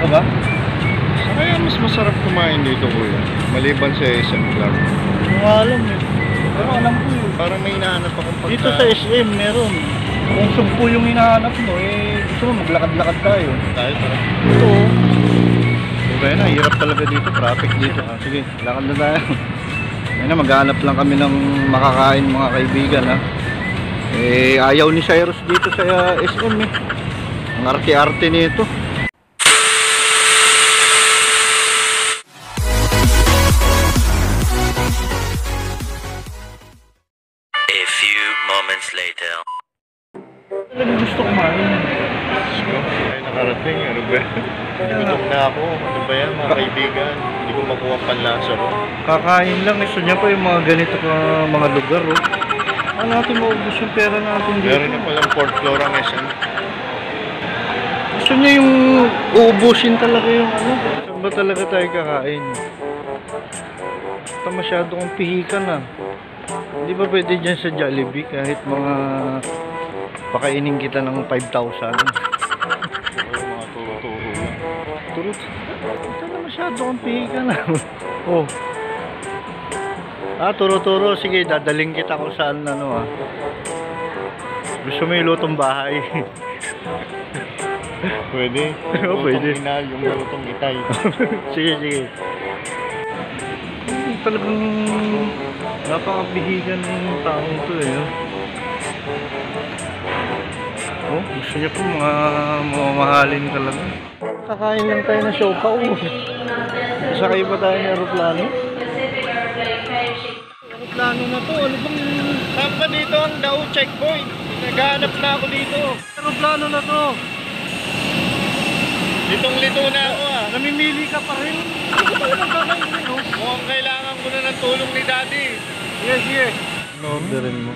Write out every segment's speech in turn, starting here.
ba? Kaya mas masarap kumain dito, kuya. Maliban sa SM Club. Hindi ko alam eh. Pero alam ko yun. Parang may hinahanap akong pagkain. Dito sa SM meron. Kung sumpo yung hinahanap mo, eh gusto mo maglakad-lakad tayo. Tayo, tara. Ito. Diba na, hirap talaga dito. Traffic dito. Ah, sige, lakad na tayo. Ayun na, maghanap lang kami ng makakain mga kaibigan ha. Eh, ayaw ni Cyrus dito sa SM eh. Ang arte-arte nito. A few moments later. Talagang gusto kumain. Ay, nakarating. Ano ba? Gutom na ako. Ano ba yan, mga kaibigan? Hindi ko makuha panlasa ko. Kakain lang. Gusto niya pa yung mga ganito ka mga lugar oh. Ano natin maubos yung pera natin dito? Meron na palang 4th floor ang SM. Gusto niya yung uubusin talaga yung ano. Saan ba talaga tayo kakain? Basta masyado kong pihikan ah. Hindi ba pwede dyan sa Jollibee kahit mga pakainin kita ng 5,000? Mga turo-turo lang. Turut. Basta na masyado kong pihikan ah. Oh. Ah, turo-turo. Sige, dadaling kita kung saan ano ah. Gusto mo yung lutong bahay. Pwede. Oo, pwede. Lutong inal, yung lutong itay. Sige, sige. Talagang napakabihigan ng taong to eh. Oh, gusto niya po mga mamahalin talaga. Kakain lang tayo ng siopaw. Sakay ba tayo ng aeroplano? Aeroplano na to. Ano bang... Saan ba dito ang Dao checkpoint? Naghahanap na ako dito. Aeroplano na to. Litong-lito na ako ah. Namimili ka pa rin. Ano ba yung kakainin no? Mukhang kailangan ko na ng tulong ni Daddy. Yes, yes. Orderin mo.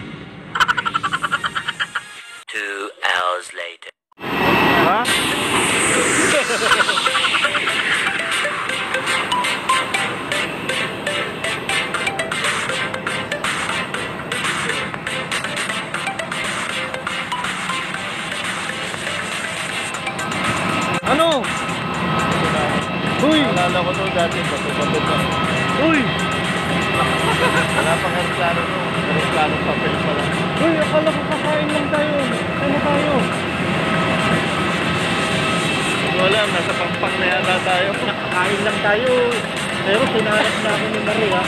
2 hours later. Ha? Ano? Uy! Alala ko to dati, bato-bato pa. Uy! Wala pang aeroplano to. Aeroplano papel pa lang. Uy! Akala ko kakain lang tayo. Ano tayo? Hindi ko alam, nasa pampak na yata tayo. Kakain lang tayo. Pero sinarap na ako ni Maria.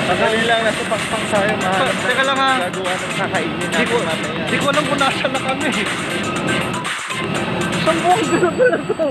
Sandali lang, nasa pampak tayo. Mahal. Teka lang ha. Gagawa ng kakainin Di natin ko, mamaya. di ko alam kung nasa na kami. Saan buong gulo na to?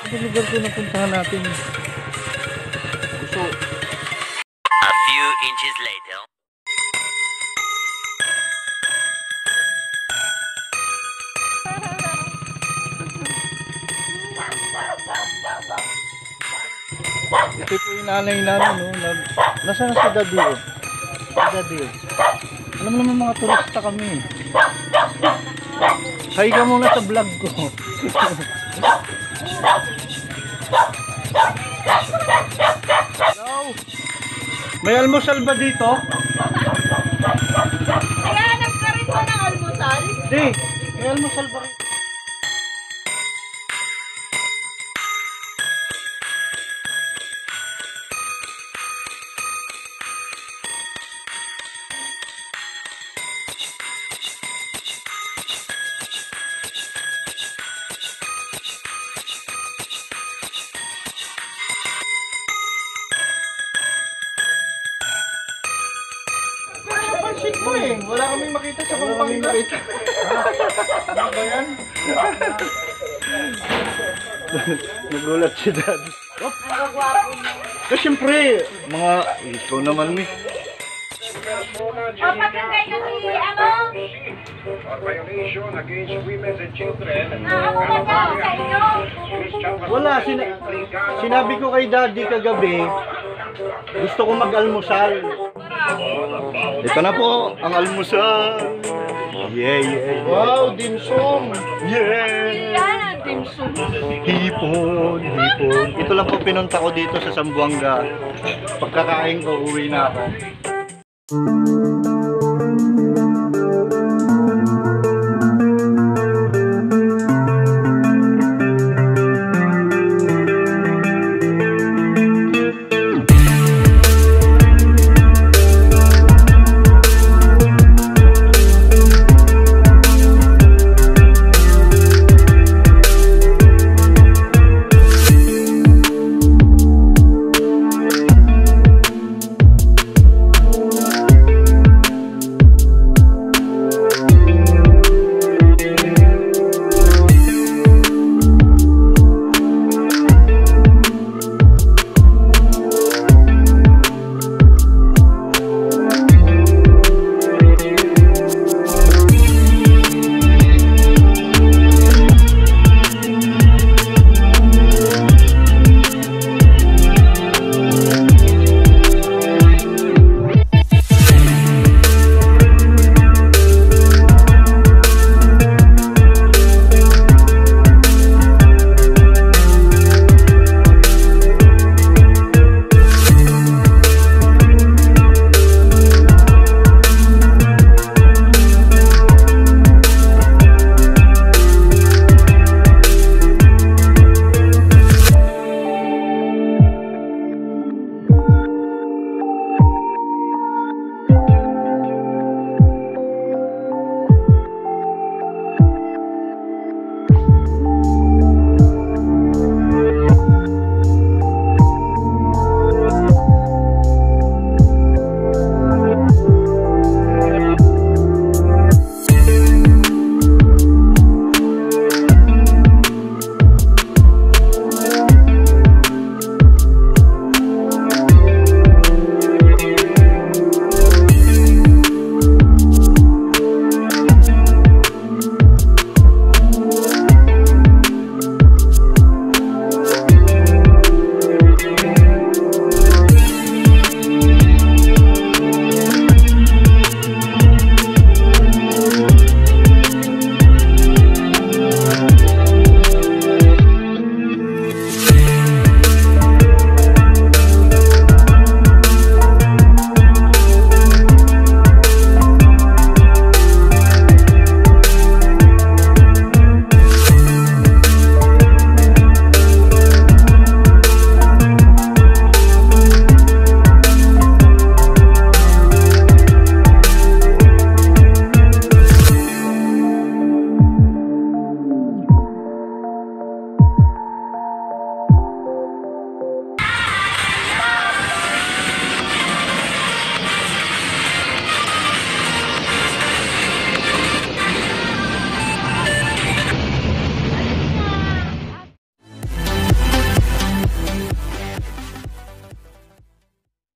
Ano lugar ko napuntahan natin? Gusto. A few inches later. Ito po yung nanay namin, no? Nasaan na si Daddy, oh? Si Daddy, oh. Alam naman mga turista kami. Hi ka muna sa vlog ko. Hello? May almusal ba dito? Naghahanap ka rin po ng almusal? Di, may almusal ba? Napansin ko eh. Wala kaming makita sa Pampanga. Ano ba yan? Nagulat si Dad. Ang gwapo mo. Kasi siyempre, mga ikaw naman mi. O, pagkagay ka si, ano? Violation against women and children. Ako ba daw sa inyo? Wala, sinabi ko kay Daddy kagabi, gusto ko mag-almusal. Ito na po, ang almusal. Yeah. Wow, dimsum! Yeah. Yan ang dimsum. Hipon. Ito lang po pinunta ko dito sa Zamboanga. Pagkakain ko, uwi na ako.